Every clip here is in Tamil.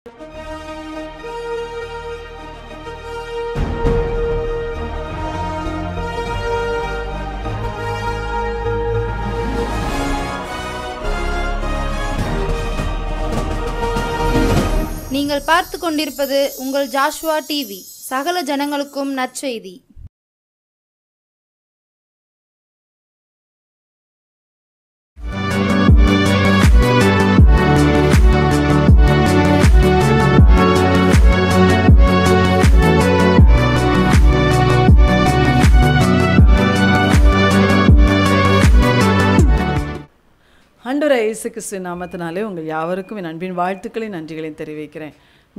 நீங்கள் பார்த்து கொண்டிருப்பது உங்கள் ஜாஷ்வா டிவி. சகல ஜனங்களுக்கும் நற்செய்தி. ஆண்டவராகிய இயேசு கிறிஸ்துவின் நாமத்தினாலே உங்கள் யாவருக்கும் என் அன்பின் வாழ்த்துக்களையும் நன்றிகளையும் தெரிவிக்கிறேன்.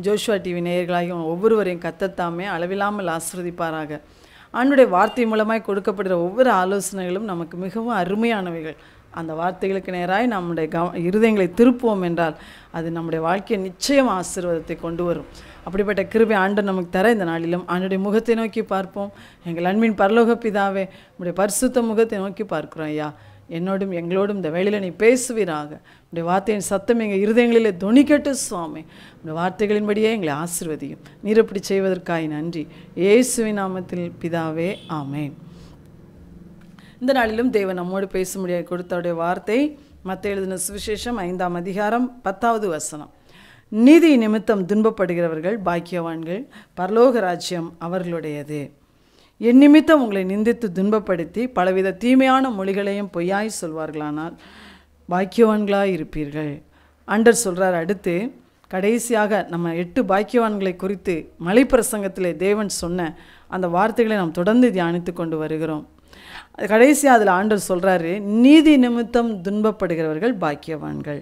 ஜோஷுவா டிவி நேயர்களாகியும் ஒவ்வொருவரையும் கர்த்தர் அளவில்லாமல் ஆசீர்வதிப்பாராக. ஆண்டவருடைய வார்த்தை மூலமாய் கொடுக்கப்படுகிற ஒவ்வொரு ஆலோசனைகளும் நமக்கு மிகவும் அருமையானவைகள். அந்த வார்த்தைகளுக்கு நேராய் நம்முடைய இருதயங்களை திருப்புவோம் என்றால் அது நம்முடைய வாழ்க்கையை நிச்சயம் ஆசீர்வாதத்தை கொண்டு வரும். அப்படிப்பட்ட கிருபை ஆண்டவர் நமக்கு தர இந்த நாளிலும் ஆண்டவருடைய முகத்தை நோக்கி பார்ப்போம். எங்கள் அன்பின் பரலோக பிதாவே, உங்களுடைய பரிசுத்த முகத்தை நோக்கி பார்க்கிறோம். ஐயா, என்னோடும் எங்களோடும் இந்த வேளையில் நீ பேசுவீராக. உடைய வார்த்தையின் சத்தம் எங்கள் இருதயங்களிலே தொனிக்கட்டு சுவாமி. உடைய வார்த்தைகளின்படியே எங்களை ஆசீர்வதியும். நீர் இப்படி செய்வதற்காய் நன்றி. இயேசுவின் நாமத்தில் பிதாவே, ஆமேன். இந்த நாளிலும் தேவன் நம்மோடு பேச முடியாது கொடுத்தவுடைய வார்த்தை மத்தேயு எழுதின சுவிசேஷம் 5ஆம் அதிகாரம் 10வது வசனம். நீதி நிமித்தம் துன்பப்படுகிறவர்கள் பாக்கியவான்கள், பரலோக ராஜ்யம் அவர்களுடையது. என் நிமித்தம் உங்களை நிந்தித்து துன்பப்படுத்தி பலவித தீமையான மொழிகளையும் பொய்யாய் சொல்வார்களானால் பாக்கியவான்களாய் இருப்பீர்கள். ஆண்டவர் சொல்கிறார். அடுத்து கடைசியாக நம்ம 8 பாக்கியவான்களை குறித்து மலைப்பிரசங்கத்திலே தேவன் சொன்ன அந்த வார்த்தைகளை நாம் தொடர்ந்து தியானித்து கொண்டு வருகிறோம். கடைசியாக அதில் ஆண்டவர் சொல்கிறாரு, நீதி நிமித்தம் துன்பப்படுகிறவர்கள் பாக்கியவான்கள்,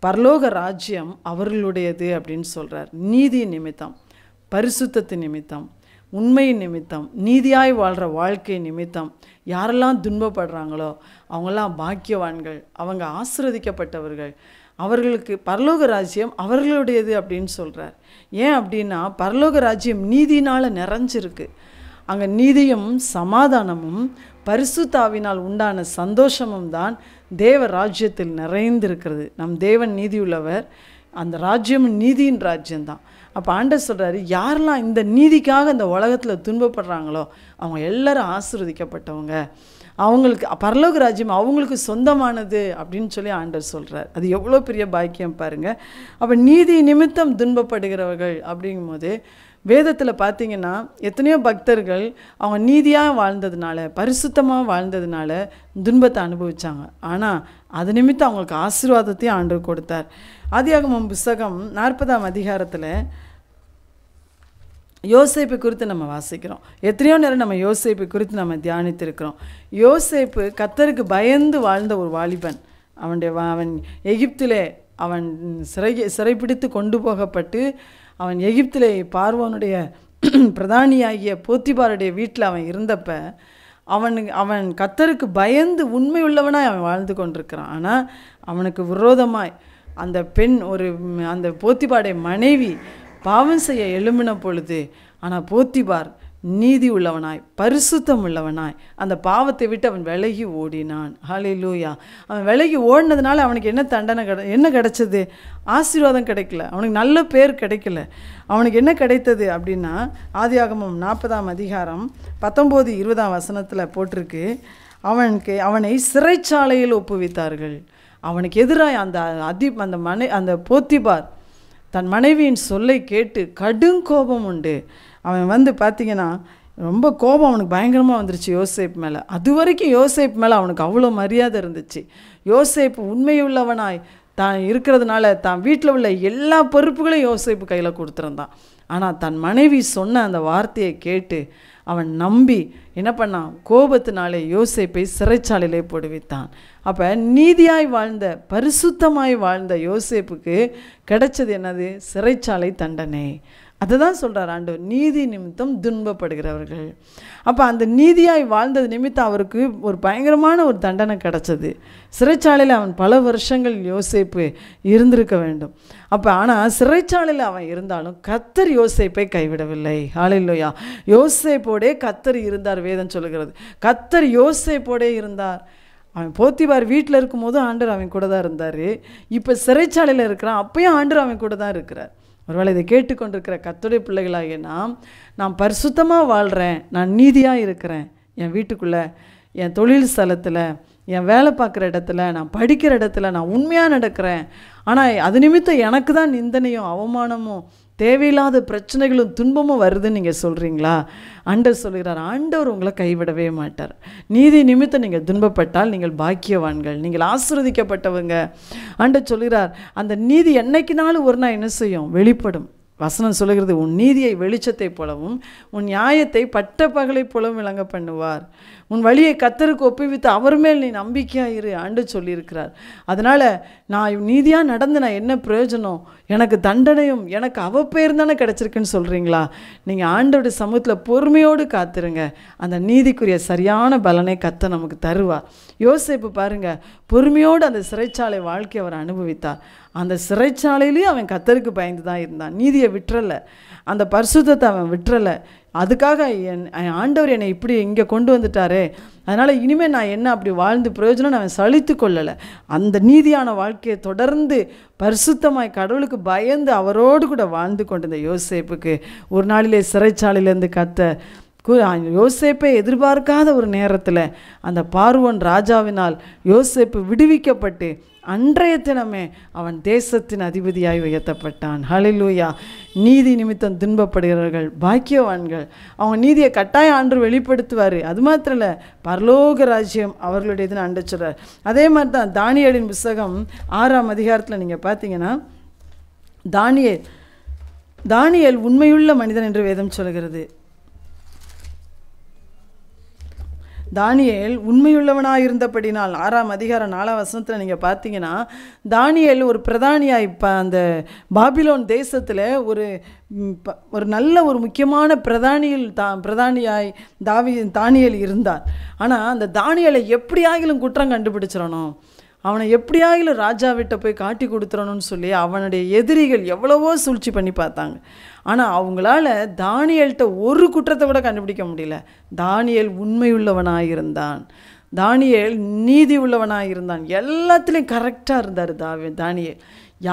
பரலோக ராஜ்யம் அவர்களுடையது அப்படின்னு சொல்கிறார். நீதி நிமித்தம், பரிசுத்தத்தின் நிமித்தம், உண்மையின் நிமித்தம், நீதியாய் வாழ்கிற வாழ்க்கை நிமித்தம் யாரெல்லாம் துன்பப்படுறாங்களோ அவங்கெல்லாம் பாக்கியவான்கள், அவங்க ஆசீர்வதிக்கப்பட்டவர்கள், அவர்களுக்கு பரலோக ராஜ்யம் அவர்களுடையது அப்படின்னு சொல்கிறார். ஏன் அப்படின்னா பரலோக ராஜ்யம் நீதினால் நிறைஞ்சிருக்கு. அங்கே நீதியும் சமாதானமும் பரிசுத்தாவினால் உண்டான சந்தோஷமும் தான் தேவ ராஜ்யத்தில் நிறைந்திருக்கிறது. நம் தேவன் நீதி உள்ளவர், அந்த ராஜ்யம் நீதியின் ராஜ்யம்தான். அப்போ ஆண்டவர் சொல்கிறாரு, யாரெல்லாம் இந்த நீதிக்காக இந்த உலகத்தில் துன்பப்படுறாங்களோ அவங்க எல்லாரும் ஆசீர்வதிக்கப்பட்டவங்க, அவங்களுக்கு பரலோக ராஜ்யம் அவங்களுக்கு சொந்தமானது அப்படின்னு சொல்லி ஆண்டவர் சொல்கிறார். அது எவ்வளோ பெரிய பாக்கியம் பாருங்கள். அப்போ நீதி நிமித்தம் துன்பப்படுகிறவர்கள் அப்படிங்கும்போது வேதத்தில் பார்த்திங்கன்னா எத்தனையோ பக்தர்கள் அவங்க நீதியாக வாழ்ந்ததுனால, பரிசுத்தமாக வாழ்ந்ததுனால துன்பத்தை அனுபவித்தாங்க. ஆனால் அது நிமித்தம் அவங்களுக்கு ஆசீர்வாதத்தையும் ஆண்டவர் கொடுத்தார். ஆதியாகமம் புஸ்தகம் 40ஆம் அதிகாரத்தில் யோசேப்பு குறித்து நம்ம வாசிக்கிறோம். எத்தனையோ நேரம் நம்ம யோசேப்பு குறித்து நம்ம தியானித்திருக்கிறோம். யோசேப்பு கர்த்தருக்கு பயந்து வாழ்ந்த ஒரு வாலிபன். அவன் எகிப்திலே அவன் சிறைப்பிடித்து கொண்டு போகப்பட்டு அவன் எகிப்திலே பார்வோனுடைய பிரதானியாகிய போத்திபாருடைய வீட்டில் அவன் இருந்தப்ப அவன் கர்த்தருக்கு பயந்து உண்மை உள்ளவனாய் அவன் வாழ்ந்து கொண்டிருக்கிறான். ஆனால் அவனுக்கு விரோதமாய் அந்த பெண் அந்த போத்திபாருடைய மனைவி பாவம் செய்ய எழும்பின பொழுது, ஆனால் போத்திபார் நீதி உள்ளவனாய் பரிசுத்தம் உள்ளவனாய் அந்த பாவத்தை விட்டு அவன் விலகி ஓடினான். ஹல்லேலூயா. அவன் விலகி ஓடினதுனால அவனுக்கு என்ன தண்டனை என்ன கிடைச்சது? ஆசீர்வாதம் கிடைக்கல, அவனுக்கு நல்ல பேர் கிடைக்கல. அவனுக்கு என்ன கிடைத்தது அப்படின்னா ஆதியாகமம் 40ஆம் அதிகாரம் 19-20ஆம் வசனத்தில் போட்டிருக்கு, அவனை சிறைச்சாலையில் ஒப்புவித்தார்கள். அவனுக்கு எதிராக அந்த போத்திபார் தன் மனைவியின் சொல்லை கேட்டு கடும் கோபம் உண்டு. அவன் பார்த்திங்கன்னா ரொம்ப கோபம் அவனுக்கு பயங்கரமாக வந்துருச்சு யோசேப்பு மேலே. அது வரைக்கும் யோசேப்பு மேலே அவனுக்கு அவ்வளோ மரியாதை இருந்துச்சு. யோசேப்பு உண்மையுள்ளவனாய் தான் இருக்கிறதுனால தான் வீட்டில் உள்ள எல்லா பொறுப்புகளையும் யோசேப்பு கையில் கொடுத்துருந்தான். ஆனால் தன் மனைவி சொன்ன அந்த வார்த்தையை கேட்டு அவன் நம்பி என்ன பண்ணான்? கோபத்தினாலே யோசேப்பை சிறைச்சாலையிலே போடுவித்தான். அப்போ நீதியாய் வாழ்ந்த பரிசுத்தமாய் வாழ்ந்த யோசேப்புக்கு கிடைச்சது என்னது? சிறைச்சாலை தண்டனை. அதை தான் சொல்கிறார் ஆண்டவர், நீதி நிமித்தம் துன்பப்படுகிறவர்கள். அப்போ அந்த நீதியாய் வாழ்ந்தது நிமித்தம் அவருக்கு ஒரு பயங்கரமான ஒரு தண்டனை கிடச்சது. சிறைச்சாலையில் அவன் பல வருஷங்கள் யோசேப்பு இருந்திருக்க வேண்டும். அப்போ ஆனால் சிறைச்சாலையில் அவன் இருந்தாலும் கர்த்தர் யோசேப்பை கைவிடவில்லை. ஹல்லேலூயா. யோசேப்போடே கர்த்தர் இருந்தார். வேதம் சொல்லுகிறது கர்த்தர் யோசேப்போடே இருந்தார். அவன் போத்திபார் வீட்டில் இருக்கும்போது ஆண்டவர் அவன் கூட தான் இருந்தார். இப்போ சிறைச்சாலையில் இருக்கிறான், அப்பயும் ஆண்டவர் அவன் கூட தான் இருக்கிறார். ஒருவேளை இதை கேட்டுக்கொண்டிருக்கிற கர்த்தருடைய பிள்ளைகளாகிய நான் பரிசுத்தமாக வாழ்கிறேன், நான் நீதியாக இருக்கிறேன், என் வீட்டுக்குள்ளே, என் தொழில் ஸ்தலத்தில், என் வேலை பார்க்குற இடத்துல, நான் படிக்கிற இடத்துல நான் உண்மையாக நடக்கிறேன், ஆனால் அது நிமித்தம் எனக்கு தான் நிந்தனையும் அவமானமும் தேவையில்லாத பிரச்சனைகளும் துன்பமும் வருதுன்னு நீங்கள் சொல்கிறீங்களா? ஆண்டவர் சொல்கிறார், ஆண்டவர் உங்களை கைவிடவே மாட்டார். நீதி நிமித்தம் நீங்கள் துன்பப்பட்டால் நீங்கள் பாக்கியவான்கள், நீங்கள் ஆசீர்வதிக்கப்பட்டவங்க. ஆண்டவர் சொல்கிறார், அந்த நீதி என்னைக்குனாலும் ஒரு நாள் என்ன செய்யும்? வெளிப்படும். வசனம் சொல்லுகிறது, உன் நீதியை வெளிச்சத்தை போலவும் உன் நியாயத்தை பட்ட பகலை போலவும் விளங்க பண்ணுவார். உன் வழியை கர்த்தருக்கு ஒப்புவித்து அவர் மேல் நீ நம்பிக்கையாயிரு ஆண்டு சொல்லியிருக்கிறார். அதனால் நான் நீதியாக நடந்து நான் என்ன பிரயோஜனம்? எனக்கு தண்டனையும் எனக்கு அவப்பெயர் தானே கிடச்சிருக்குன்னு சொல்கிறீங்களா? நீங்கள் ஆண்டோடைய சமூகத்தில் பொறுமையோடு காத்துருங்க, அந்த நீதிக்குரிய சரியான பலனை கர்த்தர் நமக்கு தருவார். யோசேப்பு பாருங்கள், பொறுமையோடு அந்த சிறைச்சாலை வாழ்க்கையை அவர் அனுபவித்தார். அந்த சிறைச்சாலையிலையும் அவன் கர்த்தருக்கு பயந்து தான் இருந்தான். நீதியை விட்டுறலை, அந்த பரிசுத்தத்தை அவன் விட்டுறலை. அதுக்காக என் ஆண்டவர் என்னை இப்படி இங்கே கொண்டு வந்துட்டாரே, அதனால் இனிமேல் நான் என்ன அப்படி வாழ்ந்து பிரயோஜனம் அவன் சலித்து கொள்ளலை. அந்த நீதியான வாழ்க்கையை தொடர்ந்து பரிசுத்தமாய் கடவுளுக்கு பயந்து அவரோடு கூட வாழ்ந்து கொண்டிருந்த யோசேப்புக்கு ஒரு நாளிலே சிறைச்சாலையிலேருந்து யோசேப்பை எதிர்பார்க்காத ஒரு நேரத்தில் அந்த பார்வோன் ராஜாவினால் யோசேப்பு விடுவிக்கப்பட்டு அன்றைய தினமே அவன் தேசத்தின் அதிபதியாய் உயர்த்தப்பட்டான். ஹல்லேலூயா. நீதி நிமித்தம் துன்பப்படுகிறவர்கள் பாக்கியவான்கள். அவங்க நீதியை கட்டாயம் ஆண்டவர் வெளிப்படுத்துவார். அது மாத்திரம் இல்லை, பரலோக ராஜ்யம் அவர்களுடையதுன்னு ஆண்டு சொல்கிறார். அதே மாதிரி தான் தானியேலின் புஸ்தகம் 6ஆம் அதிகாரத்தில் நீங்கள் பார்த்தீங்கன்னா, தானியேல் உண்மையுள்ள மனிதன் என்று வேதம் சொல்கிறது. தானியேல் உண்மையுள்ளவனாக இருந்தபடினால் 6ஆம் அதிகாரம் 4ஆம் வசனத்தில் நீங்கள் பார்த்தீங்கன்னா, தானியேல் ஒரு பிரதானியாய் அந்த பாபிலோன் தேசத்தில் ஒரு நல்ல ஒரு முக்கியமான பிரதானியாய் தானியேல் இருந்தார். ஆனால் அந்த தானியேலை எப்படியாகிலும் குற்றம் கண்டுபிடிச்சிடணும், அவனை எப்படியாகிலும் ராஜாவிட்ட போய் காட்டி கொடுத்துடணும்னு சொல்லி அவனுடைய எதிரிகள் எவ்வளவோ சூழ்ச்சி பண்ணி பார்த்தாங்க. ஆனால் அவங்களால தானியேல்கிட்ட ஒரு குற்றத்தை கூட கண்டுபிடிக்க முடியல. தானியேல் உண்மையுள்ளவனாக இருந்தான், தானியேல் நீதி உள்ளவனாக இருந்தான், எல்லாத்துலேயும் கரெக்டாக இருந்தார் தானியேல்.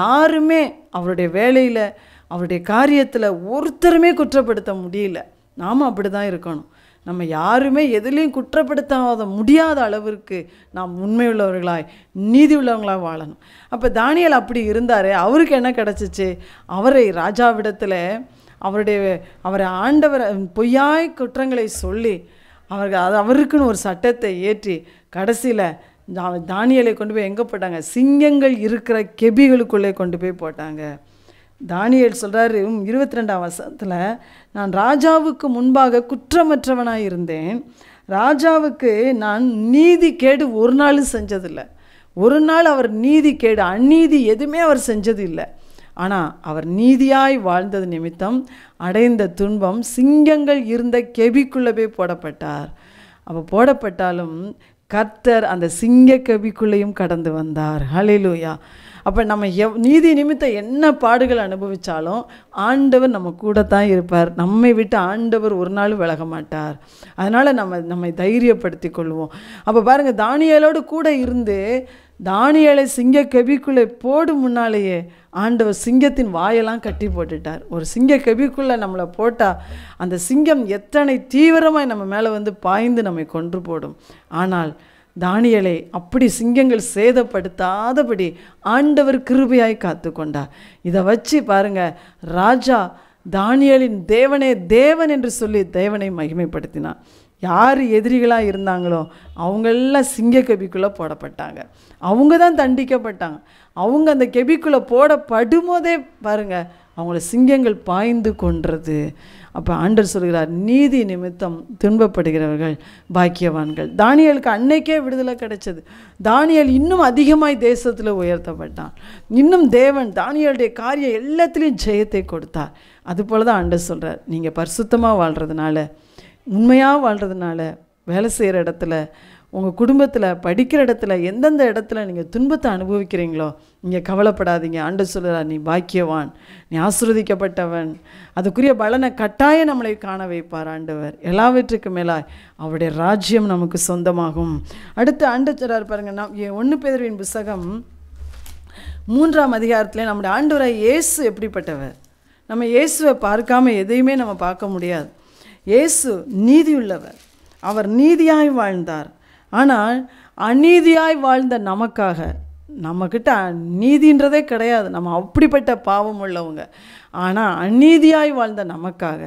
யாருமே அவருடைய வேலையில் அவருடைய காரியத்தில் ஒருத்தருமே குற்றப்படுத்த முடியல. நாம் அப்படி தான் இருக்கணும். நம்ம யாருமே எதுலேயும் குற்றப்படுத்த முடியாத அளவிற்கு நாம் உண்மையுள்ளவர்களாய் நீதி உள்ளவங்களாக வாழணும். அப்போ தானியேல் அப்படி இருந்தார். அவருக்கு என்ன கிடச்சிச்சு? அவரை ராஜாவிடத்தில் அவரை ஆண்டவர் பொய்யாய் குற்றங்களை சொல்லி அவருக்குன்னு ஒரு சட்டத்தை ஏற்றி கடைசியில் தானியேலை கொண்டு போய் எங்கே போட்டாங்க? சிங்கங்கள் இருக்கிற கெபிகளுக்குள்ளே கொண்டு போய் போட்டாங்க. தானியேல் சொல்கிறாரு 22ஆம் வசனத்தில், நான் ராஜாவுக்கு முன்பாக குற்றமற்றவனாக இருந்தேன், ராஜாவுக்கு நான் நீதி கேடு ஒரு நாளும் செஞ்சதில்லை. ஒரு நாள் அவர் நீதி கேடு அநீதி எதுவுமே அவர் செஞ்சது இல்லை. ஆனால் அவர் நீதியாய் வாழ்ந்தது நிமித்தம் அடைந்த துன்பம் சிங்கங்கள் இருந்த கெபிக்குள்ளே போய் போடப்பட்டார். அப்போ போடப்பட்டாலும் கர்த்தர் அந்த சிங்க கெபிக்குள்ளேயும் கடந்து வந்தார். ஹல்லேலூயா. அப்போ நம்ம நீதி நிமித்தம் என்ன பாடுகள் அனுபவித்தாலும் ஆண்டவர் நம்ம கூட தான் இருப்பார். நம்மை விட்டு ஆண்டவர் ஒரு நாள் விலக மாட்டார். அதனால் நம்மை தைரியப்படுத்தி கொள்வோம். அப்போ பாருங்கள், தானியேலோடு கூட இருந்து தானியேலை சிங்க கெபிக்குள்ளே போடும் முன்னாலேயே ஆண்டவர் சிங்கத்தின் வாயெல்லாம் கட்டி போட்டுட்டார். ஒரு சிங்க கெபிக்குள்ளே நம்மளை போட்டால் அந்த சிங்கம் எத்தனை தீவிரமாய் நம்ம மேலே வந்து பாய்ந்து நம்மை கொன்று போடும். ஆனால் தானியேலை அப்படி சிங்கங்கள் சேதப்படுத்தாதபடி ஆண்டவர் கிருபையாய் காத்து கொண்டார். இதை வச்சு பாருங்க, ராஜா தானியேலின் தேவனே தேவன் என்று சொல்லி தேவனை மகிமைப்படுத்தினார். யார் எதிரிகளாக இருந்தாங்களோ அவங்கெல்லாம் சிங்க கெபிக்குள்ளே போடப்பட்டாங்க. அவங்க தான் தண்டிக்கப்பட்டாங்க. அவங்க அந்த கெபிக்குள்ளே போடப்படும்போதே பாருங்கள், அவங்கள சிங்கங்கள் பாய்ந்து கொன்றது. அப்போ ஆண்டவர் சொல்கிறார், நீதி நிமித்தம் துன்பப்படுகிறவர்கள் பாக்கியவான்கள். தானியேலுக்கு அன்னைக்கே விடுதலை கிடைச்சது. தானியேல் இன்னும் அதிகமாய் தேசத்தில் உயர்த்தப்பட்டான். இன்னும் தேவன் தானியேலுடைய காரியம் எல்லாத்துலேயும் ஜெயத்தை கொடுத்தார். அதுபோல தான் ஆண்டவர் சொல்கிறார், நீங்கள் பரிசுத்தமாக வாழ்கிறதுனால, உண்மையாக வாழ்கிறதுனால, வேலை செய்கிற இடத்துல, உங்கள் குடும்பத்தில், படிக்கிற இடத்துல, எந்தெந்த இடத்துல நீங்கள் துன்பத்தை அனுபவிக்கிறீங்களோ நீங்கள் கவலைப்படாதீங்க. ஆண்டவர் சொல்கிறார், நீ பாக்கியவான், நீ ஆசீர்வதிக்கப்பட்டவன். அதுக்குரிய பலனை கட்டாயம் நம்மளை காண வைப்பார் ஆண்டவர். எல்லாவற்றுக்கு மேலாய் அவருடைய ராஜ்யம் நமக்கு சொந்தமாகும். அடுத்து ஆண்டவர் சொல்கிறார் பாருங்கள், 1 பேதுருவின் புஸ்தகம் 3ஆம் அதிகாரத்தில் நம்முடைய ஆண்டவராய் இயேசு எப்படிப்பட்டவர்? நம்ம இயேசுவை பார்க்காம எதையுமே நம்ம பார்க்க முடியாது. இயேசு நீதியுள்ளவர், அவர் நீதியாய் வாழ்ந்தார். ஆனால் அநீதியாய் வாழ்ந்த நமக்காக, நம்மக்கிட்ட நீதின்றதே கிடையாது, நம்ம அப்படிப்பட்ட பாவம் உள்ளவங்க. ஆனால் அநீதியாய் வாழ்ந்த நமக்காக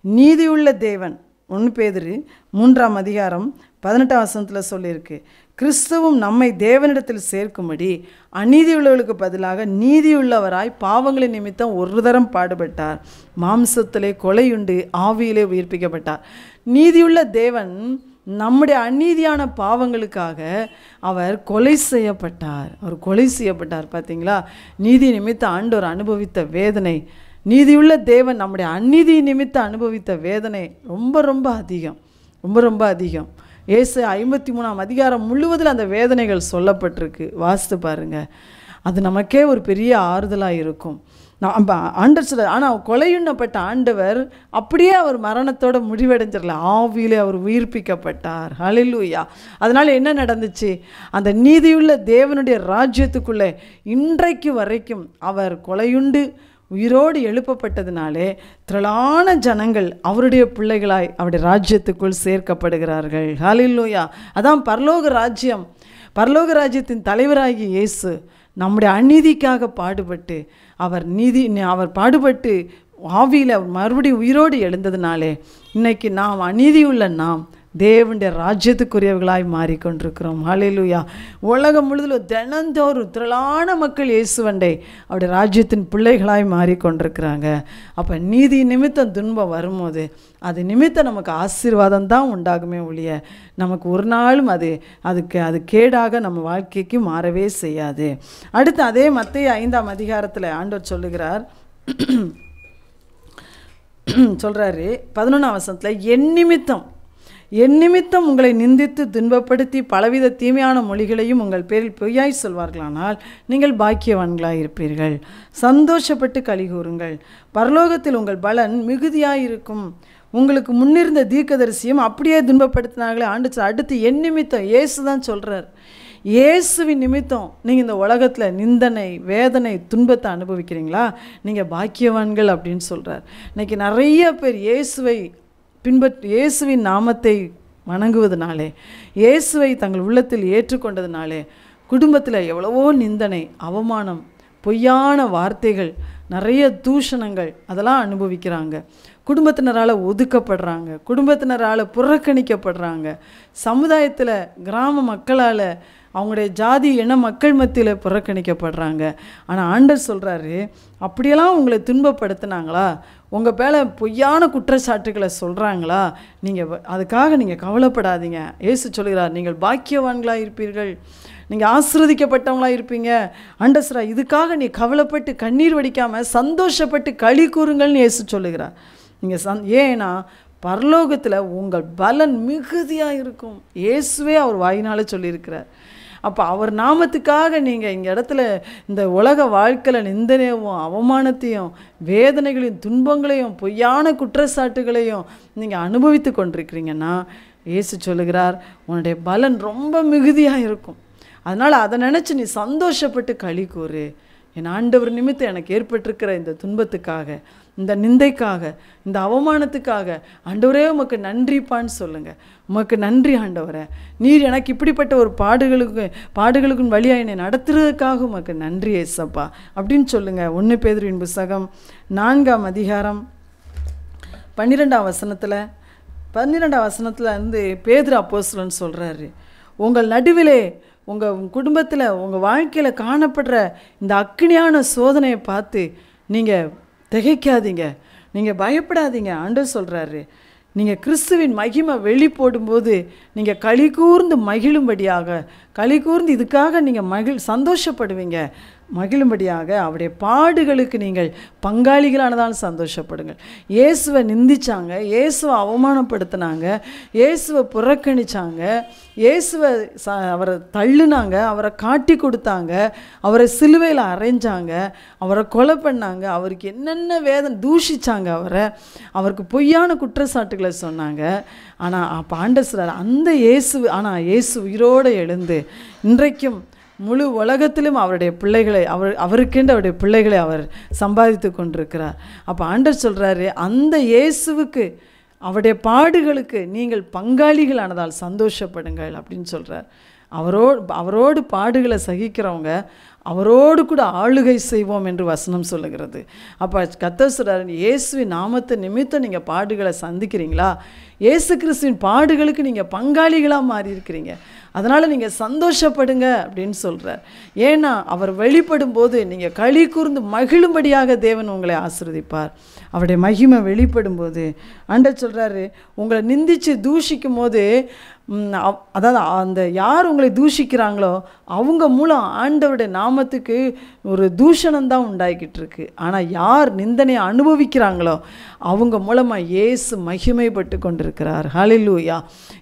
நீதியுள்ள தேவன், 1 பேதுரு 3ஆம் அதிகாரம் 18ஆம் வசனத்தில் சொல்லியிருக்கு, கிறிஸ்துவும் நம்மை தேவனிடத்தில் சேர்க்கும்படி அநீதியுள்ளவர்களுக்கு பதிலாக நீதியுள்ளவராய் பாவங்களின் நிமித்தம் ஒரு தரம் பாடுபட்டார், மாம்சத்திலே கொலையுண்டு ஆவியிலே உயிர்ப்பிக்கப்பட்டார். நீதியுள்ள தேவன் நம்முடைய அநீதியான பாவங்களுக்காக அவர் கொலை செய்யப்பட்டார். பார்த்தீங்களா? நீதி நிமித்தம் ஆண்டவர் அனுபவித்த வேதனை, நீதியுள்ள தேவன் நம்முடைய அநீதி நிமித்தம் அனுபவித்த வேதனை ரொம்ப ரொம்ப அதிகம், ரொம்ப அதிகம். ஏசாயா 53ஆம் அதிகாரம் முழுவதில் அந்த வேதனைகள் சொல்லப்பட்டிருக்கு. வாசித்து பாருங்கள், அது நமக்கே ஒரு பெரிய ஆறுதலாக இருக்கும். ஆண்டவர் சொல்ல, ஆனால் கொலையுண்ணப்பட்ட ஆண்டவர் அப்படியே அவர் மரணத்தோட முடிவடைஞ்சிடல, ஆவியிலே அவர் உயிர்ப்பிக்கப்பட்டார். ஹல்லேலூயா. அதனால் என்ன நடந்துச்சு? அந்த நீதியுள்ள தேவனுடைய ராஜ்யத்துக்குள்ளே இன்றைக்கு வரைக்கும் அவர் கொலையுண்டு உயிரோடு எழுப்பப்பட்டதினாலே திரளான ஜனங்கள் அவருடைய பிள்ளைகளாய் அவருடைய ராஜ்யத்துக்குள் சேர்க்கப்படுகிறார்கள். ஹல்லேலூயா. அதான் பரலோக ராஜ்யம். பரலோக ராஜ்யத்தின் தலைவராகிய இயேசு நம்முடைய அநீதிக்காக பாடுபட்டு, அவர் பாடுபட்டு ஆவியில் அவர் மறுபடியும் உயிரோடு எழுந்ததுனாலே இன்னைக்கு நாம் அநீதியுள்ள நாம் தேவனுடைய ராஜ்யத்துக்குரியவர்களாய் மாறிக்கொண்டிருக்கிறோம். ஹல்லேலூயா. உலகம் முழுவதும் தினந்தோறும் திரளான மக்கள் இயேசுவண்டை அவருடைய ராஜ்யத்தின் பிள்ளைகளாய் மாறிக்கொண்டிருக்கிறாங்க. அப்போ நீதி நிமித்தம் துன்பம் வரும்போது அது நிமித்தம் நமக்கு ஆசீர்வாதம் தான் உண்டாகுமே ஒழிய நமக்கு ஒரு நாளும் அது கேடாக நம்ம வாழ்க்கைக்கு மாறவே செய்யாது. அடுத்து அதே மத்தேயு 5ஆம் அதிகாரத்தில் ஆண்டவர் சொல்லுகிறார், சொல்கிறாரு 11ஆம் வசனத்தில், என் நிமித்தம் உங்களை நிந்தித்து துன்பப்படுத்தி பலவித தீமையான மொழிகளையும் உங்கள் பேரில் பொய்யாய் சொல்வார்களானால் நீங்கள் பாக்கியவான்களாய் இருப்பீர்கள். சந்தோஷப்பட்டு களிகூறுங்கள், பரலோகத்தில் உங்கள் பலன் மிகுதியாயிருக்கும். உங்களுக்கு முன்னிருந்த தீர்க்கதரிசியும் அப்படியே துன்பப்படுத்தினார்களே ஆண்டு. அடுத்து என் நிமித்தம், இயேசு தான் சொல்கிறார், இயேசுவின் நிமித்தம் நீங்கள் இந்த உலகத்தில் நிந்தனை, வேதனை, துன்பத்தை அனுபவிக்கிறீங்களா, நீங்கள் பாக்கியவான்கள் அப்படின்னு சொல்கிறார். இன்றைக்கி நிறைய பேர் இயேசுவின் நாமத்தை வணங்குவதனாலே, இயேசுவை தங்கள் உள்ளத்தில் ஏற்றுக்கொண்டதுனாலே குடும்பத்தில் எவ்வளவோ நிந்தனை, அவமானம், பொய்யான வார்த்தைகள், நிறைய தூஷணங்கள் அதெல்லாம் அனுபவிக்கிறாங்க. குடும்பத்தினரால் ஒதுக்கப்படுறாங்க, குடும்பத்தினரால் புறக்கணிக்கப்படுறாங்க, சமுதாயத்தில் கிராம மக்களால் அவங்களுடைய ஜாதி இன மக்கள் மத்தியில் புறக்கணிக்கப்படுறாங்க. ஆனால் ஆண்டவர் சொல்கிறாரு, அப்படியெல்லாம் உங்களை துன்பப்படுத்தினாங்களா, உங்கள் மேலே பொய்யான குற்றச்சாட்டுகளை சொல்கிறாங்களா, அதுக்காக நீங்கள் கவலைப்படாதீங்க. இயேசு சொல்கிறார், நீங்கள் பாக்கியவான்களாக இருப்பீர்கள், நீங்கள் ஆசீர்வதிக்கப்பட்டவங்களாக இருப்பீங்க. ஆண்டவரே, இதுக்காக நீ கவலைப்பட்டு கண்ணீர் வடிக்காமல் சந்தோஷப்பட்டு களி கூறுங்கள்னு இயேசு சொல்லுகிறார். நீங்கள் ஏன்னா பரலோகத்தில் உங்கள் பலன் மிகுதியாக இருக்கும். இயேசுவே அவர் வாயினால் சொல்லியிருக்கிறார். அப்போ அவர் நாமத்துக்காக நீங்கள் இங்கே இடத்துல இந்த உலக வாழ்க்கையில் நிந்தனையும் அவமானத்தையும் வேதனைகளையும் துன்பங்களையும் பொய்யான குற்றச்சாட்டுகளையும் நீங்கள் அனுபவித்து கொண்டிருக்கிறீங்கன்னா இயேசு சொல்லுகிறார், உன்னுடைய பலன் ரொம்ப மிகுதியாக இருக்கும். அதனால் அதை நினச்சி நீ சந்தோஷப்பட்டு களி கூறு. என் ஆண்டவர் நிமித்தம் எனக்கு ஏற்பட்டிருக்கிற இந்த துன்பத்துக்காக, இந்த நிந்தைக்காக, இந்த அவமானத்துக்காக ஆண்டவரே உமக்கு நன்றிப்பான்னு சொல்லுங்கள். உமக்கு நன்றி ஆண்டவரே, நீர் எனக்கு இப்படிப்பட்ட ஒரு பாடுகளுக்கும் வழியாக என்னை நடத்துறதுக்காக உமக்கு நன்றி ஏசப்பா அப்படின்னு சொல்லுங்கள். 1 பேதுருவின் புத்தகம் 4ஆம் அதிகாரம் 12ஆம் வசனத்தில் இருந்து பேதுரு அப்போஸ்தலன் சொல்கிறாரு, உங்கள் நடுவிலே, உங்கள் குடும்பத்தில், உங்கள் வாழ்க்கையில் காணப்படுற இந்த அக்கினியான சோதனையை பார்த்து நீங்கள் திகைக்காதீங்க, நீங்கள் பயப்படாதீங்க. ஆண்டவர் சொல்கிறாரு, நீங்கள் கிறிஸ்துவின் மகிமை வெளி போடும்போது நீங்கள் களி கூர்ந்து மகிழும்படியாக, களி கூர்ந்து இதுக்காக நீங்கள் சந்தோஷப்படுவீங்க. மகிழும்படியாக அவருடைய பாடுகளுக்கு நீங்கள் பங்காளிகளானதால் சந்தோஷப்படுங்கள். இயேசுவை நிந்திச்சாங்க, இயேசுவை அவமானப்படுத்தினாங்க, இயேசுவை புறக்கணிச்சாங்க, அவரை தள்ளுனாங்க, அவரை காட்டி கொடுத்தாங்க, அவரை சிலுவையில் அறைஞ்சாங்க, அவரை கொலை பண்ணாங்க, அவருக்கு என்னென்ன வேதனை தூஷிச்சாங்க, அவருக்கு பொய்யான குற்றச்சாட்டுகளை சொன்னாங்க. ஆனால் ஆண்டவர் அந்த இயேசு, ஆனால் இயேசு உயிரோடு எழுந்து இன்றைக்கும் முழு உலகத்திலும் அவருடைய பிள்ளைகளை அவருக்கென்று அவருடைய பிள்ளைகளை அவர் சம்பாதித்து கொண்டிருக்கிறார். அப்போ ஆண்டவர் சொல்கிறாரு, அந்த இயேசுவுக்கு அவருடைய பாடுகளுக்கு நீங்கள் பங்காளிகளானதால் சந்தோஷப்படுங்கள் அப்படின்னு சொல்கிறார். அவரோடு பாடுகளை சகிக்கிறவங்க அவரோடு கூட ஆளுகை செய்வோம் என்று வசனம் சொல்லுகிறது. அப்போ கர்த்தர் சொல்றார், இயேசுவின் நாமத்தை நிமித்தம் நீங்கள் பாடுகளை சந்திக்கிறீங்களா, இயேசு கிறிஸ்துவின் பாடுகளுக்கு நீங்கள் பங்காளிகளாக மாறி இருக்கிறீங்க, அதனால் நீங்கள் சந்தோஷப்படுங்க அப்படின்னு சொல்கிறார். ஏன்னா அவர் வெளிப்படும் போது நீங்கள் களி கூர்ந்து மகிழும்படியாக தேவன் உங்களை ஆசீர்வதிப்பார். அவருடைய மகிமை வெளிப்படும் போது ஆண்டவர் சொல்கிறாரு, உங்களை நிந்தித்து தூஷிக்கும் போது அதாவது அந்த யார் உங்களை தூஷிக்கிறாங்களோ அவங்க மூலம் ஆண்டவருடைய நாமத்துக்கு ஒரு தூஷணம்தான் உண்டாகிக்கிட்டு இருக்கு. ஆனால் யார் நிந்தனையை அனுபவிக்கிறாங்களோ அவங்க மூலமாக இயேசு மகிமைப்பட்டு கொண்டிருக்கிறார். ஹல்லேலூயா.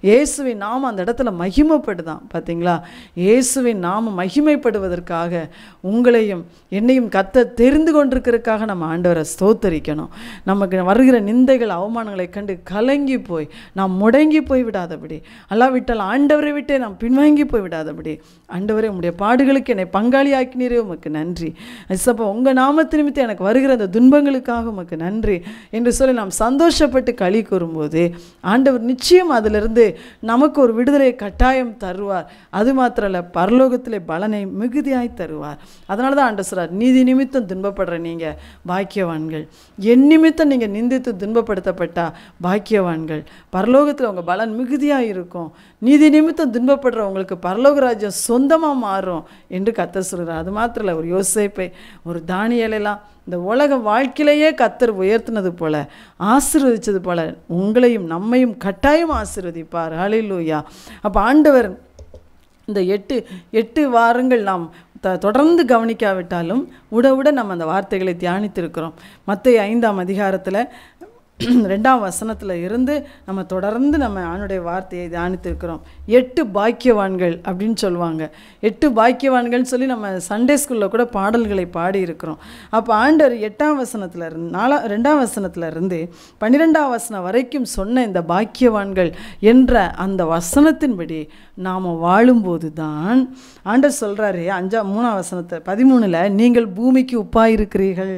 இயேசுவின் நாமம் அந்த இடத்துல மகிமைப்படுதான். பார்த்தீங்களா, இயேசுவின் நாமம் மகிமைப்படுவதற்காக உங்களையும் என்னையும் கர்த்தர் தெரிந்து கொண்டிருக்கிறதுக்காக நம்ம ஆண்டவரை ஸ்தோத்தரிக்கணும். நமக்கு வருகிற நிந்தைகள் அவமானங்களை கண்டு கலங்கி போய் நாம் முடங்கி போய் விடாதபடி, அல்லாவிட்டால் ஆண்டவரை விட்டே நாம் பின்வாங்கி போய் விடாதபடி, ஆண்டவரே உம்முடைய பாடுகளுக்கு என்னை பங்காளியாக்கினீரே, உமக்கு நன்றி. அப்போ உங்கள் நாமத்து நிமித்தம் எனக்கு வருகிற அந்த துன்பங்களுக்காக உமக்கு நன்றி என்று சொல்லி நாம் சந்தோஷப்பட்டு களி கூறும்போது ஆண்டவர் நிச்சயம் அதிலிருந்து நமக்கு ஒரு விடுதலை கட்டாயம் தருவார். அது மாத்திரல்ல, பரலோகத்திலே பலனை மிகுதியாய் தருவார். அதனால தான் ஆண்டவர் சொல்றார், நீதி நிமித்தம் துன்பப்படுற நீங்கள் பாக்கியவான்கள், என் நிமித்தம் நீங்கள் நிந்தித்து துன்பப்படுத்தப்பட்டா பாக்கியவான்கள், பரலோகத்தில் உங்கள் பலன் மிகுதியாக இருக்கும், நீதி நிமித்தம் துன்பப்படுறவங்களுக்கு பரலோக ராஜ்யம் சொந்தமாக மாறும் என்று கர்த்தர் சொல்கிறார். அது மாத்திரம் இல்லை, ஒரு யோசேப்பை ஒரு தானியேலெல்லாம் இந்த உலக வாழ்க்கையிலேயே கர்த்தர் உயர்த்தினது போல ஆசீர்வதித்தது போல உங்களையும் நம்மையும் கட்டாயம் ஆசீர்வதிப்பார். ஹல்லேலூயா. அப்போ ஆண்டவர் இந்த 8 வாரங்கள் நாம் தொடர்ந்து கவனிக்காவிட்டாலும் உட நம்ம அந்த வார்த்தைகளை தியானித்திருக்கிறோம். மத்தேயு 5ஆம் அதிகாரத்தில் 2ஆம் வசனத்தில் இருந்து நம்ம தொடர்ந்து நம்ம ஆண்டுடைய வார்த்தையை தியானித்திருக்கிறோம். 8 பாக்கியவான்கள் அப்படின்னு சொல்லுவாங்க. 8 பாக்கியவான்கள்னு சொல்லி நம்ம சண்டே ஸ்கூலில் கூட பாடல்களை பாடியிருக்கிறோம். அப்போ ஆண்டவர் 8ஆம் வசனத்தில் இருந்து 2ஆம் வசனத்தில் இருந்து 12ஆம் வசனம் வரைக்கும் சொன்ன இந்த பாக்கியவான்கள் என்ற அந்த வசனத்தின்படி நாம் வாழும்போது தான் ஆண்டவர் சொல்கிறாரு 3ஆம் வசனத்தை 13 நீங்கள் பூமிக்கு உப்பாக இருக்கிறீர்கள்.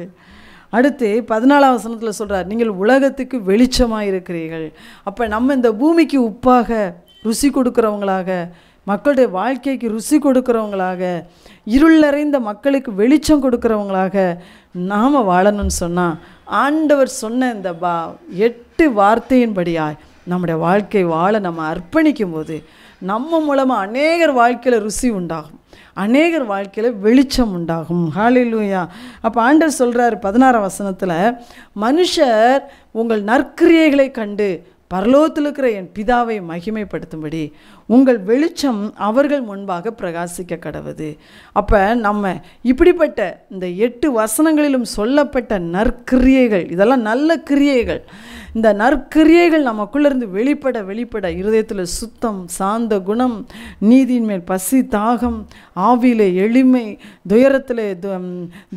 அடுத்து 14ஆம் வசனத்தில் சொல்கிறார், நீங்கள் உலகத்துக்கு வெளிச்சமாக இருக்கிறீர்கள். அப்போ நம்ம இந்த பூமிக்கு உப்பாக ருசி கொடுக்குறவங்களாக, மக்களுடைய வாழ்க்கைக்கு ருசி கொடுக்குறவங்களாக, இருள் நிறைந்த மக்களுக்கு வெளிச்சம் கொடுக்குறவங்களாக நாம் வாழணும்னு சொன்னால் ஆண்டவர் சொன்ன இந்த 8 வார்த்தையின்படியாய் நம்முடைய வாழ்க்கை வாழ நம்ம அர்ப்பணிக்கும் போது நம்ம மூலமாக அநேகர் வாழ்க்கையில் ருசி உண்டாகும், அநேகர் வாழ்க்கையில் வெளிச்சம் உண்டாகும். ஹல்லேலூயா. அப்போ ஆண்டவர் சொல்கிறார் 16ஆம் வசனத்தில், மனுஷர் உங்கள் நற்கிரியைகளை கண்டு பரலோகத்தில் இருக்கிற என் பிதாவை மகிமைப்படுத்தும்படி உங்கள் வெளிச்சம் அவர்கள் முன்பாக பிரகாசிக்க கடவுது. அப்போ நம்ம இப்படிப்பட்ட இந்த 8 வசனங்களிலும் சொல்லப்பட்ட நற்கிரியைகள், இதெல்லாம் நல்ல கிரியைகள், இந்த நற்கிரியைகள் நமக்குள்ளேருந்து வெளிப்பட இருதயத்தில் சுத்தம், சாந்த குணம், நீதியின் மேல் பசி தாகம், ஆவியிலே எளிமை,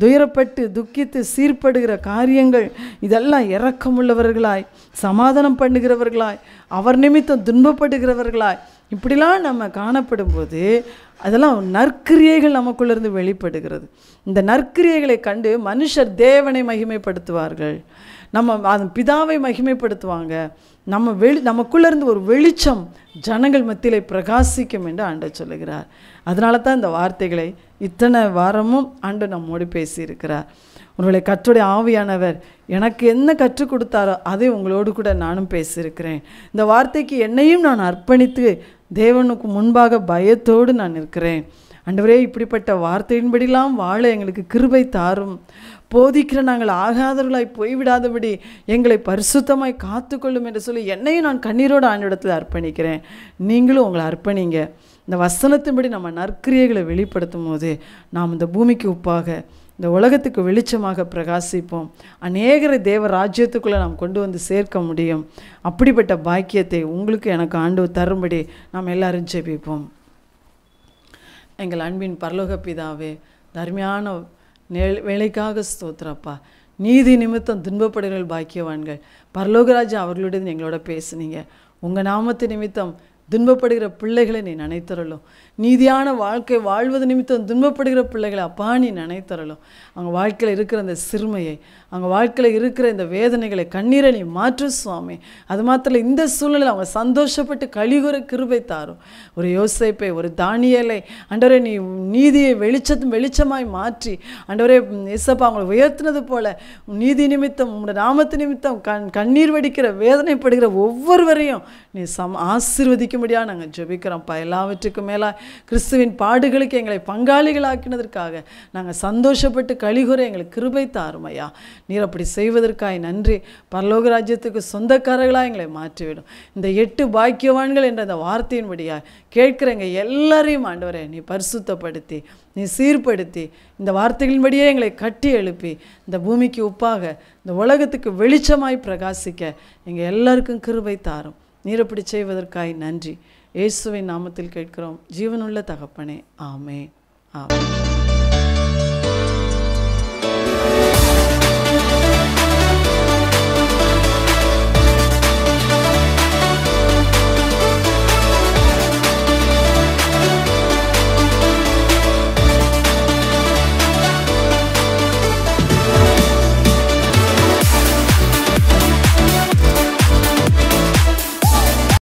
துயரப்பட்டு துக்கித்து சீர்படுகிற காரியங்கள், இதெல்லாம் இரக்கமுள்ளவர்களாய், சமாதானம் பண்ணுகிறவர்களாய், அவர் நிமித்தம் துன்பப்படுகிறவர்களாய், இப்படிலாம் நம்ம காணப்படும்போது அதெல்லாம் நற்கிரியைகள் நமக்குள்ளேருந்து வெளிப்படுகிறது. இந்த நற்கிரியைகளை கண்டு மனுஷர் தேவனை மகிமைப்படுத்துவார்கள், நம்ம அதன் பிதாவை மகிமைப்படுத்துவாங்க, நமக்குள்ளேருந்து ஒரு வெளிச்சம் ஜனங்கள் மத்தியிலே பிரகாசிக்கும் என்று ஆண்டவர் சொல்லுகிறார். அதனால தான் இந்த வார்த்தைகளை இத்தனை வாரமும் ஆண்டவர் நம்மோடு பேசியிருக்கிறார். உங்களுடைய கர்த்தருடைய ஆவியானவர் எனக்கு என்ன கற்றுக் கொடுத்தாரோ அதை உங்களோடு கூட நானும் பேசியிருக்கிறேன். இந்த வார்த்தைக்கு என்னையும் நான் அர்ப்பணித்து தேவனுக்கு முன்பாக பயத்தோடு நான் இருக்கிறேன். ஆண்டவரே, இப்படிப்பட்ட வார்த்தையின்படிலாம் வாழ எங்களுக்கு கிருபை தாரும், போதிக்கிற நாங்கள் ஆகாதவர்களாய் போய்விடாதபடி எங்களை பரிசுத்தமாய் காத்துக்கொள்ளும் என்று சொல்லி என்னையும் நான் கண்ணீரோடு ஆண்டவரிடத்தில் அர்ப்பணிக்கிறேன். நீங்களும் உங்களை அர்ப்பணிங்க. இந்த வசனத்தின்படி நம்ம நற்கிரியைகளை வெளிப்படுத்தும் போது நாம் இந்த பூமிக்கு உப்பாக, இந்த உலகத்துக்கு வெளிச்சமாக பிரகாசிப்போம். அநேகரை தேவ ராஜ்யத்துக்குள்ளே நாம் கொண்டு வந்து சேர்க்க முடியும். அப்படிப்பட்ட பாக்கியத்தை உங்களுக்கு எனக்கு ஆண்டவர் தரும்படி நாம் எல்லாரும் ஜெபிப்போம். எங்கள் அன்பின் பரலோக பிதாவே, தர்மையான வேலைக்காக ஸ்தோத்திரப்பா. நீதி நிமித்தம் துன்பப்படுகிற பாக்கியவான்கள், பரலோகராஜா அவர்களுடைய எங்களோட பேசுனீங்க. உங்கள் நாமத்து நிமித்தம் துன்பப்படுகிற பிள்ளைகளை நீ நினைத்தரலும். நீதியான வாழ்க்கை வாழ்வது நிமித்தம் துன்பப்படுகிற பிள்ளைகளை அப்பா நீ நினைத்தரலும். அவங்க வாழ்க்கையில் இருக்கிற அந்த சிறுமையை, அவங்க வாழ்க்கையில் இருக்கிற இந்த வேதனைகளை, கண்ணீரை நீ மாற்று சுவாமி. அது மாத்திரம் இந்த சூழ்நிலை அவங்க சந்தோஷப்பட்டு கலிகுற கிருபை தாரும். ஒரு யோசேப்பை, ஒரு தானியேலை ஆண்டவரே நீ நீதியை வெளிச்சமாய் மாற்றி ஆண்டவரே இயேசப்பா அவங்களை உயர்த்தினது போல நீதி நிமித்தம் உங்களுடைய நாமத்து நிமித்தம் கண்ணீர் வடிக்கிற வேதனைப்படுகிற ஒவ்வொருவரையும் நீ ஆசீர்வதிக்கும்படியாக நாங்கள் ஜெபிக்கிறோம்ப்பா. எல்லாவற்றுக்கும் மேலே கிறிஸ்துவின் பாடுகளுக்கு எங்களை பங்காளிகளாக்கினதற்காக நாங்கள் சந்தோஷப்பட்டு கலிகுற எங்களுக்கு கிருபை தாரும் ஐயா. நீர் அப்படி செய்வதற்காக நன்றி. பரலோக ராஜ்யத்துக்கு சொந்தக்காரர்களாக எங்களை மாற்றிவிடும். இந்த 8 பாக்கியவான்கள் என்ற அந்த வார்த்தையின்படியாக கேட்குறங்க எல்லாரையும் ஆண்டவரே நீ பரிசுத்தப்படுத்தி, நீ சீர்படுத்தி, இந்த வார்த்தைகளின்படியே எங்களை கட்டி எழுப்பி, இந்த பூமிக்கு உப்பாக, இந்த உலகத்துக்கு வெளிச்சமாய் பிரகாசிக்க எங்கள் எல்லாருக்கும் கிருபை தாரும். நீர் அப்படி செய்வதற்காக நன்றி. இயேசுவின் நாமத்தில் கேட்கிறோம் ஜீவனுள்ள தகப்பனே. ஆமென். ஆமென்.